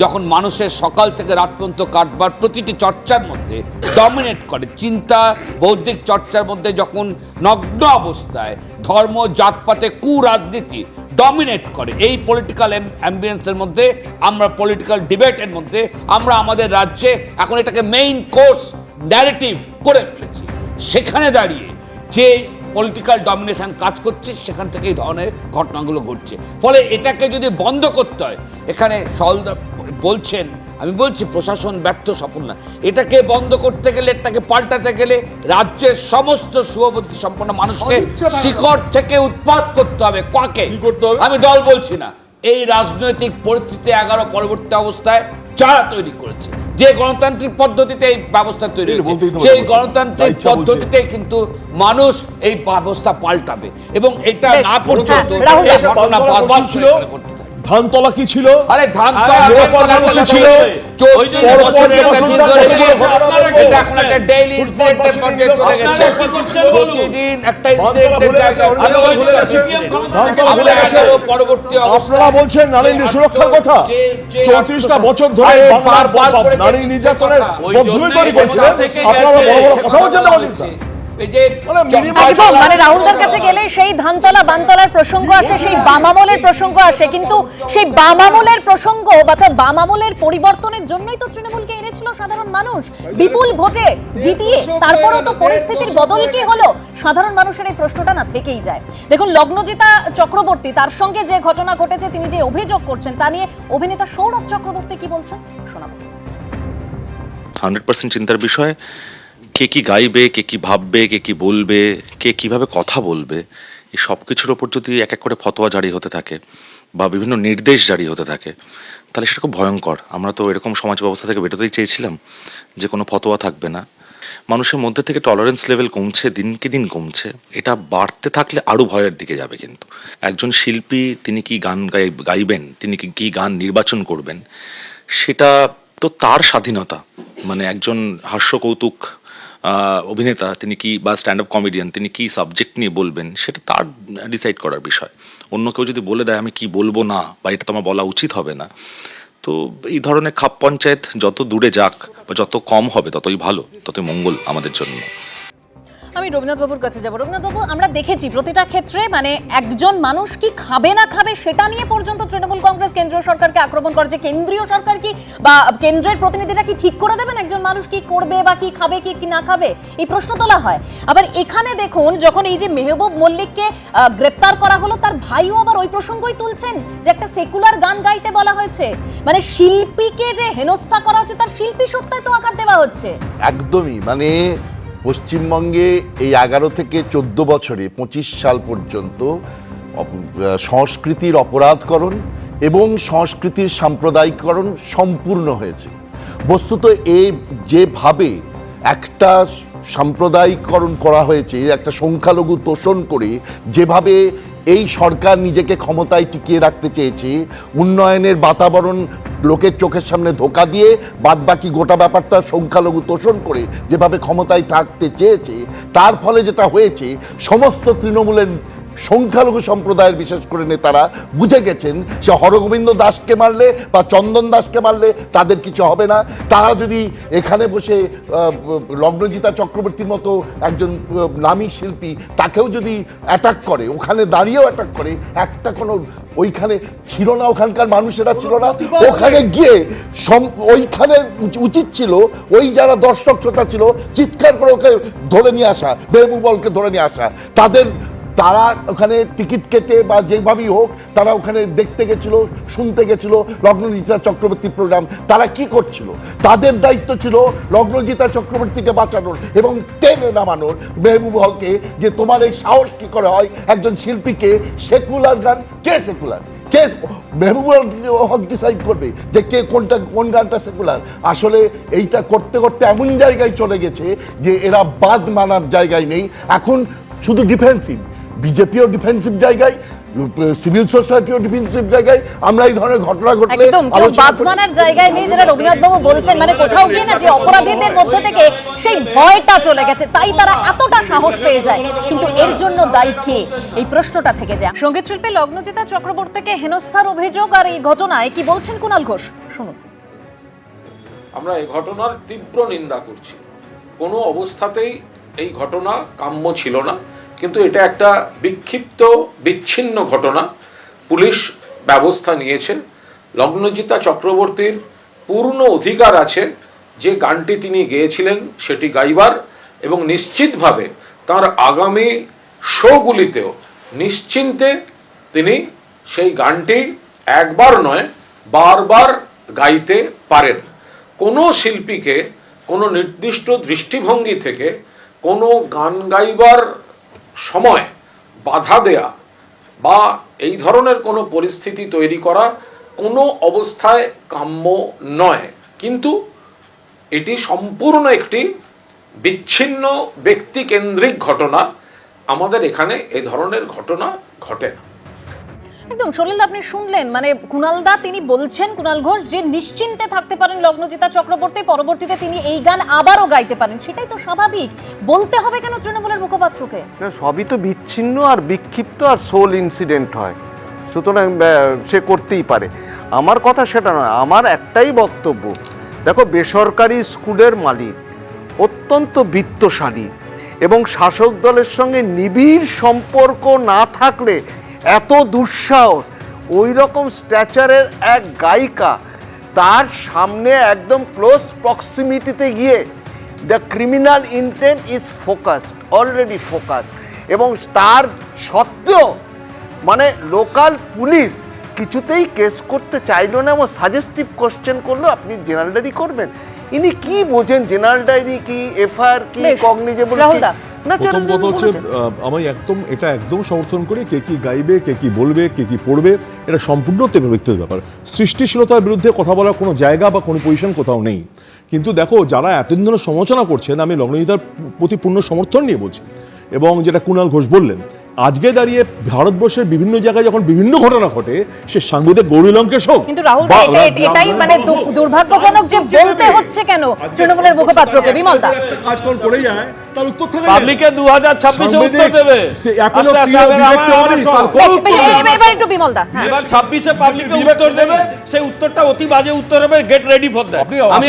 যখন মানুষের সকাল থেকে রাত পর্যন্ত কাটবার প্রতিটি চর্চার মধ্যে ডমিনেট করে, চিন্তা বৌদ্ধিক চর্চার মধ্যে যখন নগ্ন অবস্থায় ধর্ম জাতপাতে কুরাজনীতি ডমিনেট করে, এই পলিটিক্যাল অ্যাম্বিয়েন্সের মধ্যে আমরা পলিটিক্যাল ডিবেটের মধ্যে আমরা আমাদের রাজ্যে এখন এটাকে মেইন কোর্স ন্যারেটিভ করে ফেলেছি। সেখানে দাঁড়িয়ে যে পলিটিক্যাল ডমিনেশন কাজ করছে সেখান থেকে এই ধরনের ঘটনাগুলো ঘটছে। ফলে এটাকে যদি বন্ধ করতে হয়, এখানে সহলদা বলছেন, আমি বলছি প্রশাসন ব্যর্থ সফল না, এটাকে বন্ধ করতে গেলে, এটাকে পাল্টাতে গেলে রাজ্যের সমস্ত শুভবুদ্ধি সম্পন্ন মানুষকে শিকড় থেকে উৎপাত করতে হবে। কাকে করতে হবে আমি দল বলছি না, এই রাজনৈতিক পরিস্থিতি 11 পরবর্তী অবস্থায় যারা তৈরি করেছে, যে গণতান্ত্রিক পদ্ধতিতে এই ব্যবস্থা তৈরি হয়েছে, সেই গণতান্ত্রিক পদ্ধতিতে কিন্তু মানুষ এই ব্যবস্থা পাল্টাবে এবং এটা না পর্যন্ত এই ঘটনা বারবার ছিল। ধানতলা কি ছিল? আরে ধানতলা ছিল 34 বছরের একটা দিন ধরে, এটা এখন একটা ডেইলি ইনসিডেন্টের মধ্যে চলে গেছে। প্রতিদিন একটা ইনসিডেন্টের জায়গায় পরবর্তী আপনারা বলছেন নারী সুরক্ষার কথা, 34টা বছর ধরে নারী নির্যাতনের পদ্ধতি তৈরি করছিলেন, আপনারা বড় বড় কথা বলছেন না? মানে রাহুলদার কাছে গেলে সেই ধানতলা বানতলার প্রসঙ্গ আসে, সেই বামামলের প্রসঙ্গ আসে, কিন্তু সেই বামামলের প্রসঙ্গ বা বামামলের পরিবর্তনের জন্যই তো তৃণমূলকে এনেছিল সাধারণ মানুষ বিপুল ভোটে জিতিয়ে। তারপরেও তো পরিস্থিতির বদল কি হলো? সাধারণ মানুষের এই প্রশ্নটা না থেকেই যায়। দেখুন, লগ্নজিতা চক্রবর্তী, তার সঙ্গে যে ঘটনা ঘটেছে, তিনি যে অভিযোগ করছেন তা নিয়ে অভিনেতা সৌরভ চক্রবর্তী কি বলছেন শোনাবো। 100% চিন্তার বিষয়, কে কি গাইবে, কে কি ভাববে, কে কি বলবে, কে কিভাবে কথা বলবে, এই সব কিছুর ওপর যদি এক এক করে ফতোয়া জারি হতে থাকে বা বিভিন্ন নির্দেশ জারি হতে থাকে, তাহলে সেটা খুব ভয়ঙ্কর। আমরা তো এরকম সমাজ ব্যবস্থা থেকে বেরোতেই চেয়েছিলাম যে কোনো ফতোয়া থাকবে না। মানুষের মধ্যে থেকে টলারেন্স লেভেল কমছে, দিনকে দিন কমছে। এটা বাড়তে থাকলে আরও ভয়ের দিকে যাবে। কিন্তু একজন শিল্পী, তিনি কি গান গাইবেন, তিনি কি গান নির্বাচন করবেন, সেটা তো তার স্বাধীনতা। মানে একজন হাস্যকৌতুক অভিনেতা, তিনি কি, বা স্ট্যান্ড আপ কমেডিয়ান, তিনি কি সাবজেক্ট নিয়ে বলবেন, সেটা তার ডিসাইড করার বিষয়। অন্য কেউ যদি বলে দেয় আমি কি বলবো না, বা এটা তো আমার বলা উচিত হবে না, তো এই ধরনের খাপ পঞ্চায়েত যত দূরে যাক বা যত কম হবে ততই ভালো, ততই মঙ্গল আমাদের জন্য। আমি রবীন্দ্রনাথ বাবুর কাছে যাব। রবীন্দ্রনাথ বাবু, আমরা দেখেছি প্রতিটা ক্ষেত্রে মানে একজন মানুষ কি খাবে না খাবে সেটা নিয়ে পর্যন্ত তৃণমূল কংগ্রেস কেন্দ্রীয় সরকারকে আক্রমণ করে, যে কেন্দ্রীয় সরকার কি বা কেন্দ্রের প্রতিনিধিরা কি ঠিক করে দেবেন একজন মানুষ কি করবে বা কি খাবে কি না খাবে, এই প্রশ্ন তোলা হয়। আবার এখানে দেখুন, যখন এই যে মেহবুব মল্লিককে গ্রেপ্তার করা হলো, তার ভাইও আবার ওই প্রসঙ্গই তুলছেন যে একটা সেকুলার গান গাইতে বলা হয়েছে, মানে শিল্পীকে যে হেনস্থা করা হচ্ছে তার শিল্পী সত্তায় তো আঘাত দেওয়া হচ্ছে। একদমই, মানে পশ্চিমবঙ্গে এই 11 থেকে 14 বছরে 25 সাল পর্যন্ত সংস্কৃতির অপরাধকরণ এবং সংস্কৃতির সাম্প্রদায়িকরণ সম্পূর্ণ হয়েছে। বস্তুত যেভাবে একটা সাম্প্রদায়িকরণ করা হয়েছে, একটা সংখ্যালঘু তোষণ করে যেভাবে এই সরকার নিজেকে ক্ষমতায় টিকিয়ে রাখতে চেয়েছে, উন্নয়নের বাতাবরণ লোকের চোখের সামনে ধোঁকা দিয়ে বাদবাকি গোটা ব্যাপারটা সংখ্যালঘু তোষণ করে যেভাবে ক্ষমতায় থাকতে চেয়েছে, তার ফলে যেটা হয়েছে, সমস্ত তৃণমূলের সংখ্যালঘু সম্প্রদায়ের বিশেষ করে নেতারা বুঝে গেছেন সে হরগোবিন্দ দাসকে মারলে বা চন্দন দাসকে মারলে তাদের কিছু হবে না। তারা যদি এখানে বসে লগ্নজিতা চক্রবর্তীর মতো একজন নামী শিল্পী, তাকেও যদি অ্যাটাক করে, ওখানে দাঁড়িয়েও অ্যাটাক করে, একটা কোনো ওইখানে ছিল না, ওখানকার মানুষেরা ছিল না, ওখানে গিয়ে ওইখানে উচিত ছিল ওই যারা দর্শক শ্রোতা ছিল চিৎকার করে ওকে ধরে নিয়ে আসা, মেহবুবলকে ধরে নিয়ে আসা। তারা ওখানে টিকিট কেটে বা যেভাবেই হোক তারা ওখানে দেখতে গেছিল, শুনতে গেছিল লগ্নজিতা চক্রবর্তীর প্রোগ্রাম। তারা কি করছিল? তাদের দায়িত্ব ছিল লগ্নজিতা চক্রবর্তীকে বাঁচানোর এবং টেনে নামানোর মেহবুব হলকে, যে তোমার এই সাহস কি করে হয় একজন শিল্পীকে সেকুলার গান, কে সেকুলার, কে মেহবুবুল হক ডিসাইড করবে যে কে কোন গানটা সেকুলার? আসলে এইটা করতে করতে এমন জায়গায় চলে গেছে যে এরা বাদ মানার জায়গায় নেই, এখন শুধু ডিফেন্সিভ। বিজেপিও ডিফেন্সিভ জায়গায়, সিভিল সোসাইটি ও ডিফেন্সিভ জায়গায় আমরা এই ধরনের ঘটনা ঘটলে একদম কেউ বাদ মানার জায়গায় নেই, যেটা রঘুনাথ বাবু বলছেন, মানে কোথাও গিয়ে না যে অপরাধীদের মধ্যে থেকে সেই ভয়টা চলে গেছে, তাই তারা এতটা সাহস পেয়ে যায়। কিন্তু এর জন্য দায়ী কে, এই প্রশ্নটা থেকে যায়। সঙ্গীত শিল্পী লগ্নজিতা চক্রবর্তীকে হেনস্থার অভিযোগ আর এই ঘটনায় কি বলছেন কুণাল ঘোষ, শুনুন। আমরা এই ঘটনার তীব্র নিন্দা করছি। কোনো অবস্থাতেই এই ঘটনা কাম্য ছিল না, কিন্তু এটা একটা বিক্ষিপ্ত বিচ্ছিন্ন ঘটনা। পুলিশ ব্যবস্থা নিয়েছে। লগ্নজিতা চক্রবর্তীর পূর্ণ অধিকার আছে যে গানটি তিনি গেয়েছিলেন সেটি গাইবার, এবং নিশ্চিতভাবে তার আগামী শোগুলিতেও নিশ্চিন্তে তিনি সেই গানটি একবার নয় বারবার গাইতে পারেন। কোনো শিল্পীকে কোনো নির্দিষ্ট দৃষ্টিভঙ্গি থেকে কোনো গান গাইবার সময় বাধা দেয়া বা এই ধরনের কোনো পরিস্থিতি তৈরি করা কোনো অবস্থায় কাম্য নয়, কিন্তু এটি সম্পূর্ণ একটি বিচ্ছিন্ন ব্যক্তিকেন্দ্রিক ঘটনা। আমাদের এখানে এই ধরনের ঘটনা ঘটে না। একদম সলিলদা, আপনি শুনলেন, মানে কুণালদা তিনি বলছেন, কুণাল ঘোষ, যে নিশ্চিন্তে থাকতে পারেন লগ্নজিতা চক্রবর্তী, পরবর্তীতে তিনি এই গান আবারও গাইতে পারেন। সেটাই তো স্বাভাবিক, বলতে হবে কেন তৃণমূলের মুখপাত্রকে? সবই তো বিচ্ছিন্ন আর বিক্ষিপ্ত আর সোল ইনসিডেন্ট হয়, সুতরাং সে করতেই পারে। আমার কথা সেটা নয়, আমার একটাই বক্তব্য, দেখো বেসরকারি স্কুলের মালিক অত্যন্ত বিত্তশালী এবং শাসক দলের সঙ্গে নিবিড় সম্পর্ক না থাকলে এত দুঃসাহস, ওই রকম স্ট্যাচারের এক গায়িকা তার সামনে একদম ক্লোজ প্রক্সিমিটিতে গিয়ে the criminal intent is focused, already focused, এবং তার সত্ত্বেও মানে লোকাল পুলিশ কিছুতেই কেস করতে চাইলো না এবং সাজেস্টিভ কোশ্চেন করলো আপনি জেনারেল ডায়েরি করবেন। ইনি কি বোঝেন জেনারেল ডায়েরি কি, এফআইআর কি, কগনিজেবল কি? প্রথম কথা হচ্ছে আমি এটা একদম সমর্থন করি। কে কি গাইবে, কে কি বলবে, কে কি পড়বে, এটা সম্পূর্ণ ব্যক্তিগত ব্যাপার। সৃষ্টিশীলতার বিরুদ্ধে কথা বলার কোনো জায়গা বা কোনো পজিশন কোথাও নেই। কিন্তু দেখো, যারা এতদিন ধরে সমালোচনা করছেন, আমি লগ্নজিতার প্রতি পূর্ণ সমর্থন নিয়ে বলছি। এবং যেটা কুণাল ঘোষ বললেন, আজকে দাঁড়িয়ে ভারতবর্ষের বিভিন্ন জায়গায় যখন বিভিন্ন ঘটনা ঘটে, সে সাংবাদিক গৌরী লঙ্কেশ হোক, কিন্তু রাহুল এটাই মানে দুর্ভাগ্যজনক যে বলতে হচ্ছে কেন তৃণমূলের মুখপাত্রকে। বিমলদা কাজকর্ম করে যায়, তার উত্তর থাকে পাবলিকে 2026 এ উত্তর দেবে। এবার একটু বিমলদা, এবার 26 এ পাবলিকে উত্তর দেবে, সেই উত্তরটা অতি বাজে উত্তর হবে। Get ready for that. আমি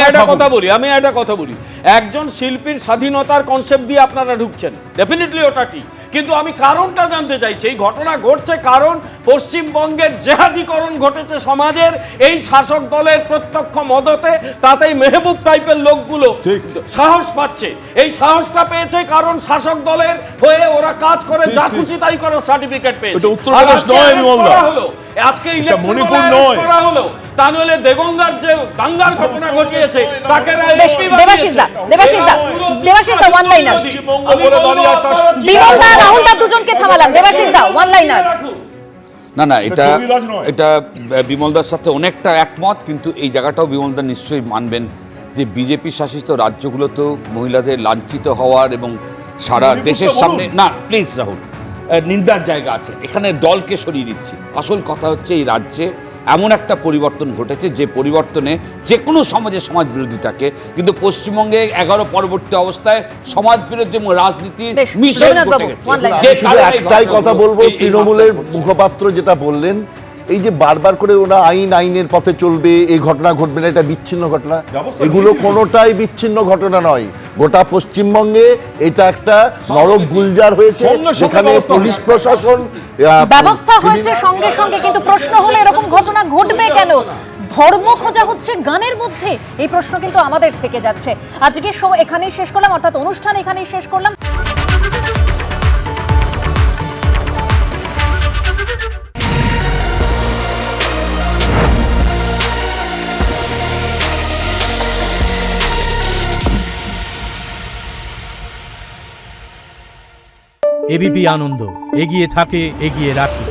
একটা কথা বলি, একজন শিল্পীর স্বাধীনতার কনসেপ্ট দিয়ে আপনারা ঢুকছেন, ডেফিনেটলি ওটা ঠিক, কিন্তু আমি কারণটা জানতে চাইছি। এই ঘটনা ঘটছে কারণ পশ্চিমবঙ্গের জেহাদীকরণ ঘটেছে সমাজের এই শাসক দলের প্রত্যক্ষ মদতে, তাতেই মেহবুব টাইপের লোকগুলো সাহস পাচ্ছে। এই সাহসটা পেয়েছে কারণ শাসক দলের হয়ে ওরা কাজ করে, যা খুশি তাই করার সার্টিফিকেট পেয়েছে। আজকে ইলেকশন করা হলো, তা নইলে দেগঙ্গার যে দাঙ্গার ঘটনা ঘটিয়েছে তাকে Debashis the one liner. বিমলদা Rahul দা দুজনকে থামালাম। Debashis the one liner. না এটা বিমলদার সাথে অনেকটা একমত, কিন্তু এই জায়গাটাও বিমলদা নিশ্চয়ই মানবেন যে বিজেপি শাসিত রাজ্যগুলোতেও মহিলাদের লাঞ্ছিত হওয়ার এবং সারা দেশের সামনে, না প্লিজ রাহুল, নিন্দার জায়গা আছে। এখানে দলকে সরিয়ে দিচ্ছি। আসল কথা হচ্ছে এই রাজ্যে এমন একটা পরিবর্তন ঘটেছে যে পরিবর্তনে যে কোনো সমাজে সমাজ বিরোধী থাকে, কিন্তু পশ্চিমবঙ্গে 11 পরবর্তী অবস্থায় সমাজ বিরোধী এবং রাজনীতি মিশ্রণ ঘটে গেছে। একটাই কথা বলবো, তৃণমূলের মুখপাত্র যেটা বললেন, এই যে বারবার করে ওরা আইনের পথে চলবে, এই ঘটনা ঘটবে না, এটা বিচ্ছিন্ন ঘটনা, এগুলো কোনোটাই বিচ্ছিন্ন ঘটনা নয়। গোটা পশ্চিমবঙ্গে এটা একটা নরক গুলজার হয়েছে, যেখানে পুলিশ প্রশাসন ব্যবস্থা হয়েছে সঙ্গে সঙ্গে, কিন্তু প্রশ্ন হলো এরকম ঘটনা ঘটবে কেন? ধর্ম খোঁজা হচ্ছে গানের মধ্যে, এই প্রশ্ন কিন্তু আমাদের থেকে যাচ্ছে। আজকে শো এখানেই শেষ করলাম, অর্থাৎ অনুষ্ঠান এখানেই শেষ করলাম। এবিপি আনন্দ, এগিয়ে থাকে, এগিয়ে রাখে।